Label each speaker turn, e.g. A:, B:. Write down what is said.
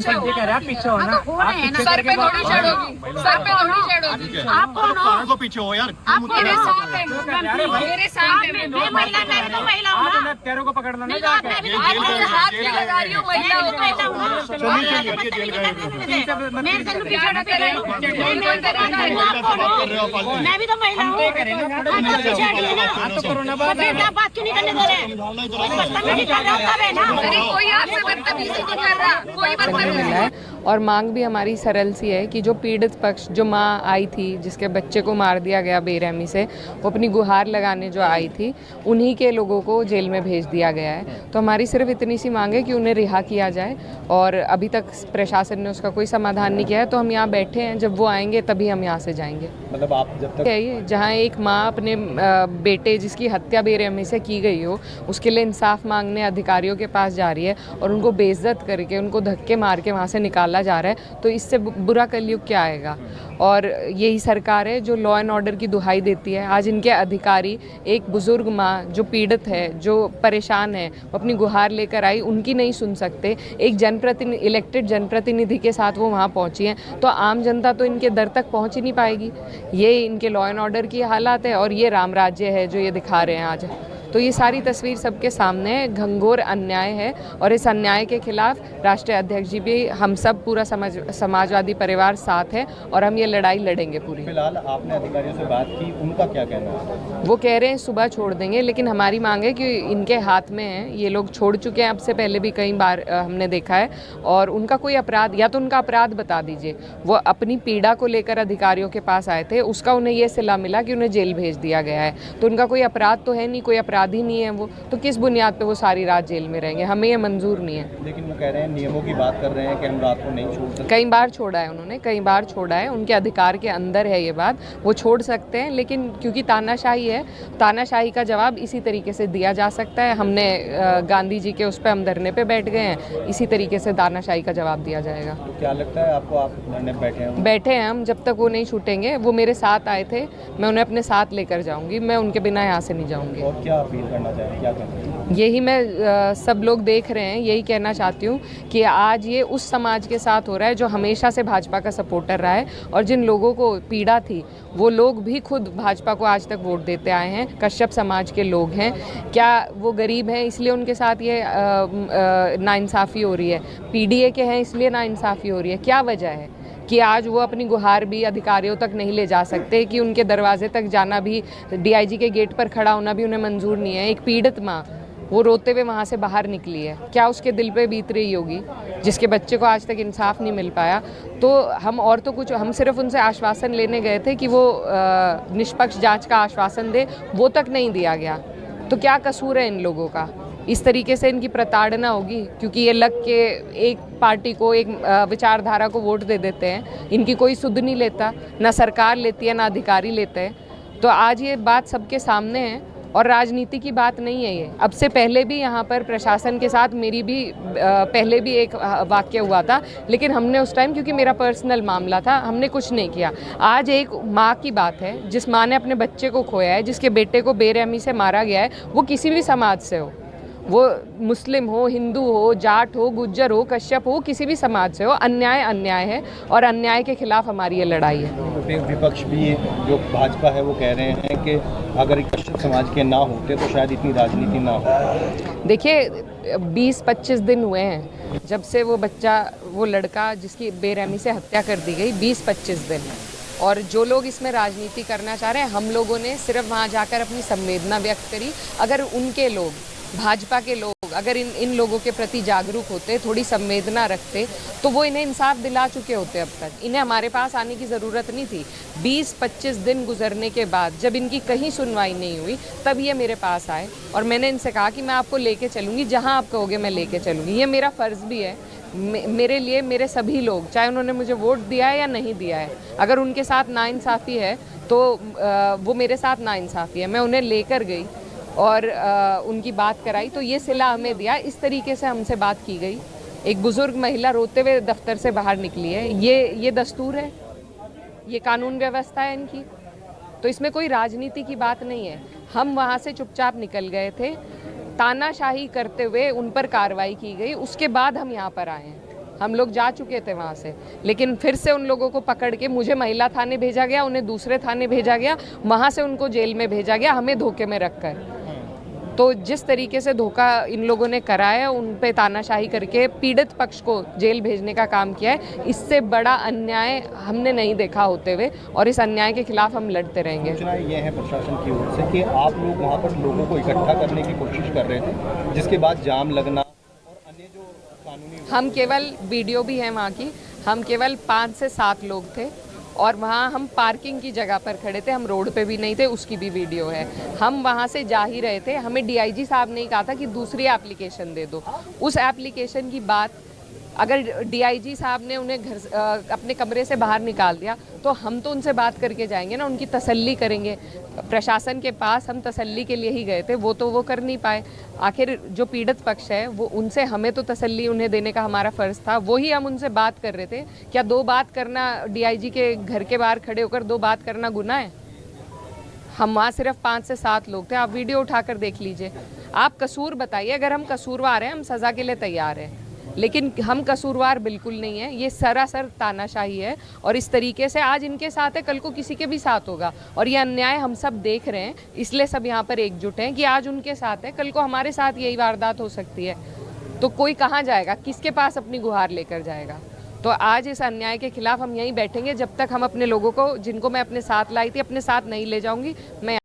A: पीछे हो ना,
B: सर पे थोड़ी शेड होगी, सर पे थोड़ी शेड होगी। आप कौन हो?
C: को पीछे हो यार,
B: आप मेरे साथ हैं, मेरे साथ हैं। मैं महिला, मैं तो महिला हूँ ना।
A: तेरे को पकड़ना नहीं
B: आप मेरे हाथ में लगा रही हूँ, महिला हूँ, महिला हूँ। मैं तेरे पीछे न करे, मैं भी तो महिला हूँ। बात क्यों नहीं करने दे रहे? बदतमीजी कर रहा है ना? अरे कोई आपसे बदतमीजी नहीं कर रहा, कोई बदतमीजी नहीं।
D: और मांग भी हमारी सरल सी है कि जो पीड़ित पक्ष, जो माँ आई थी जिसके बच्चे को मार दिया गया बेरहमी से, वो अपनी गुहार लगाने जो आई थी, उन्हीं के लोगों को जेल में भेज दिया गया है। तो हमारी सिर्फ इतनी सी मांग है कि उन्हें रिहा किया जाए, और अभी तक प्रशासन ने उसका कोई समाधान नहीं किया है। तो हम यहाँ बैठे हैं, जब वो आएंगे तभी हम यहाँ से जाएंगे।
C: मतलब आप जब तक
D: जहाँ एक माँ अपने बेटे जिसकी हत्या बेरहमी से की गई हो, उसके लिए इंसाफ मांगने अधिकारियों के पास जा रही है और उनको बेइज्जत करके, उनको धक्के मार के वहाँ से निकाला जा रहा है, तो इससे बुरा कलयुग क्या आएगा? और यही सरकार है जो लॉ एंड ऑर्डर की दुहाई देती है। आज इनके अधिकारी, एक बुजुर्ग माँ जो पीड़ित है, जो परेशान है, वो अपनी गुहार लेकर आई, उनकी नहीं सुन सकते। एक जनप्रतिनिधि, इलेक्टेड जनप्रतिनिधि के साथ वो वहाँ पहुँची हैं, तो आम जनता तो इनके दर तक पहुँच ही नहीं पाएगी। ये इनके लॉ एंड ऑर्डर की हालात है, और ये राम राज्य है जो ये दिखा रहे हैं आज। तो ये सारी तस्वीर सबके सामने है, घंघोर अन्याय है, और इस अन्याय के खिलाफ राष्ट्रीय अध्यक्ष जी भी, हम सब पूरा समाजवादी परिवार साथ है, और हम ये लड़ाई लड़ेंगे पूरी।
C: फिलहाल आपने अधिकारियों से बात की, उनका क्या कहना है?
D: वो कह रहे हैं सुबह छोड़ देंगे, लेकिन हमारी मांग है कि इनके हाथ में है, ये लोग छोड़ चुके हैं, अब से पहले भी कई बार हमने देखा है, और उनका कोई अपराध, या तो उनका अपराध बता दीजिए। वो अपनी पीड़ा को लेकर अधिकारियों के पास आए थे, उसका उन्हें ये सिला मिला कि उन्हें जेल भेज दिया गया है, तो उनका कोई अपराध तो है नहीं, कोई अपराधी नहीं है वो, तो किस बुनियाद पे वो सारी रात जेल में रहेंगे? हमें ये मंजूर नहीं है।
C: लेकिन वो कह रहे हैं, नियमों की बात कर रहे हैं कि हम रात को नहीं छोड़ सकते।
D: कई बार छोड़ा है उन्होंने, कई बार छोड़ा है, उनके अधिकार के अंदर है ये बात, वो छोड़ सकते हैं, लेकिन क्योंकि तानाशाही है, तानाशाही का जवाब इसी तरीके से दिया जा सकता है। हमने गांधी जी के उस पर हम धरने पे बैठ गए हैं, इसी तरीके से तानाशाही का जवाब दिया जाएगा।
C: तो क्या लगता है आपको, आप धरने
D: बैठे हैं हम, जब तक वो नहीं छूटेंगे। वो मेरे साथ आए थे, मैं उन्हें अपने साथ लेकर जाऊंगी, मैं उनके बिना यहाँ से नहीं जाऊंगी।
C: और क्या अपील करना चाहें, क्या करना है?
D: यही मैं सब लोग देख रहे हैं, यही कहना चाहती हूँ कि आज ये उस समाज के साथ हो रहा है जो हमेशा से भाजपा का सपोर्टर रहा है, और जिन लोगों को पीड़ा थी वो लोग भी खुद भाजपा को आज तक वोट देते आए हैं, कश्यप समाज के लोग हैं। क्या वो गरीब हैं इसलिए उनके साथ ये नाइंसाफ़ी हो रही है? पीडीए के हैं इसलिए नाइंसाफ़ी हो रही है? क्या वजह है कि आज वो अपनी गुहार भी अधिकारियों तक नहीं ले जा सकते, कि उनके दरवाजे तक जाना भी, डीआईजी के गेट पर खड़ा होना भी उन्हें मंजूर नहीं है? एक पीड़ित माँ, वो रोते हुए वहाँ से बाहर निकली है, क्या उसके दिल पे बीत रही होगी, जिसके बच्चे को आज तक इंसाफ नहीं मिल पाया? तो हम और तो कुछ, हम सिर्फ उनसे आश्वासन लेने गए थे कि वो निष्पक्ष जांच का आश्वासन दे, वो तक नहीं दिया गया। तो क्या कसूर है इन लोगों का? इस तरीके से इनकी प्रताड़ना होगी, क्योंकि ये लग के एक पार्टी को, एक विचारधारा को वोट दे देते हैं। इनकी कोई सुध नहीं लेता, ना सरकार लेती है, ना अधिकारी लेते हैं। तो आज ये बात सबके सामने है, और राजनीति की बात नहीं है ये। अब से पहले भी यहाँ पर प्रशासन के साथ मेरी भी पहले भी एक वाक्य हुआ था, लेकिन हमने उस टाइम, क्योंकि मेरा पर्सनल मामला था, हमने कुछ नहीं किया। आज एक माँ की बात है, जिस माँ ने अपने बच्चे को खोया है, जिसके बेटे को बेरहमी से मारा गया है, वो किसी भी समाज से हो, वो मुस्लिम हो, हिंदू हो, जाट हो, गुज्जर हो, कश्यप हो, किसी भी समाज से हो, अन्याय अन्याय है, और अन्याय के खिलाफ हमारी ये लड़ाई है।
C: विपक्ष भी, जो भाजपा है, वो कह रहे हैं कि अगर कश्यप समाज के ना होते तो शायद इतनी राजनीति ना हो।
D: देखिए, 20-25 दिन हुए हैं जब से वो बच्चा, वो लड़का जिसकी बेरहमी से हत्या कर दी गई, 20-25 दिन, और जो लोग इसमें राजनीति करना चाह रहे हैं, हम लोगों ने सिर्फ वहाँ जाकर अपनी संवेदना व्यक्त करी। अगर उनके लोग, भाजपा के लोग, अगर इन लोगों के प्रति जागरूक होते, थोड़ी संवेदना रखते, तो वो इन्हें इंसाफ दिला चुके होते अब तक। इन्हें हमारे पास आने की ज़रूरत नहीं थी। 20-25 दिन गुजरने के बाद जब इनकी कहीं सुनवाई नहीं हुई, तब ये मेरे पास आए, और मैंने इनसे कहा कि मैं आपको लेके चलूँगी, जहाँ आप कहोगे मैं लेके चलूँगी। ये मेरा फ़र्ज़ भी है, मेरे लिए, मेरे सभी लोग, चाहे उन्होंने मुझे वोट दिया है या नहीं दिया है, अगर उनके साथ नाइंसाफ़ी है तो वो मेरे साथ नाइंसाफ़ी है। मैं उन्हें लेकर गई और उनकी बात कराई, तो ये सिला हमें दिया। इस तरीके से हमसे बात की गई। एक बुजुर्ग महिला रोते हुए दफ्तर से बाहर निकली है, ये दस्तूर है, ये कानून व्यवस्था है इनकी। तो इसमें कोई राजनीति की बात नहीं है। हम वहाँ से चुपचाप निकल गए थे, तानाशाही करते हुए उन पर कार्रवाई की गई, उसके बाद हम यहाँ पर आए हैं। हम लोग जा चुके थे वहाँ से, लेकिन फिर से उन लोगों को पकड़ के मुझे महिला थाने भेजा गया, उन्हें दूसरे थाने भेजा गया, वहाँ से उनको जेल में भेजा गया, हमें धोखे में रखकर। तो जिस तरीके से धोखा इन लोगों ने करा है, उन पे तानाशाही करके पीड़ित पक्ष को जेल भेजने का काम किया है, इससे बड़ा अन्याय हमने नहीं देखा होते हुए, और इस अन्याय के खिलाफ हम लड़ते रहेंगे।
C: सूचना ये है प्रशासन की ओर से कि आप लोग वहाँ पर लोगों को इकट्ठा करने की कोशिश कर रहे थे, जिसके बाद जाम लगना और अन्य जो कानूनी, हम
D: केवल वीडियो भी है वहाँ की, हम केवल 5 से 7 लोग थे और वहाँ हम पार्किंग की जगह पर खड़े थे, हम रोड पे भी नहीं थे, उसकी भी वीडियो है। हम वहाँ से जा ही रहे थे, हमें डीआईजी साहब ने कहा था कि दूसरी एप्लीकेशन दे दो। उस एप्लीकेशन की बात अगर डीआईजी साहब ने उन्हें अपने कमरे से बाहर निकाल दिया तो हम तो उनसे बात करके जाएंगे ना, उनकी तसल्ली करेंगे। प्रशासन के पास हम तसल्ली के लिए ही गए थे, वो तो वो कर नहीं पाए। आखिर जो पीड़ित पक्ष है वो उनसे हमें तो तसल्ली उन्हें देने का हमारा फ़र्ज़ था, वही हम उनसे बात कर रहे थे। क्या 2 बात करना, डीआईजी के घर के बाहर खड़े होकर 2 बात करना गुनाह है? हम वहाँ सिर्फ 5 से 7 लोग थे, आप वीडियो उठाकर देख लीजिए। आप कसूर बताइए, अगर हम कसूरवार हैं हम सज़ा के लिए तैयार हैं, लेकिन हम कसूरवार बिल्कुल नहीं है। ये सरासर तानाशाही है और इस तरीके से आज इनके साथ है, कल को किसी के भी साथ होगा, और ये अन्याय हम सब देख रहे हैं, इसलिए सब यहाँ पर एकजुट हैं कि आज उनके साथ है, कल को हमारे साथ यही वारदात हो सकती है। तो कोई कहाँ जाएगा, किसके पास अपनी गुहार लेकर जाएगा? तो आज इस अन्याय के खिलाफ हम यहीं बैठेंगे जब तक हम अपने लोगों को, जिनको मैं अपने साथ लाई थी, अपने साथ नहीं ले जाऊंगी। मैं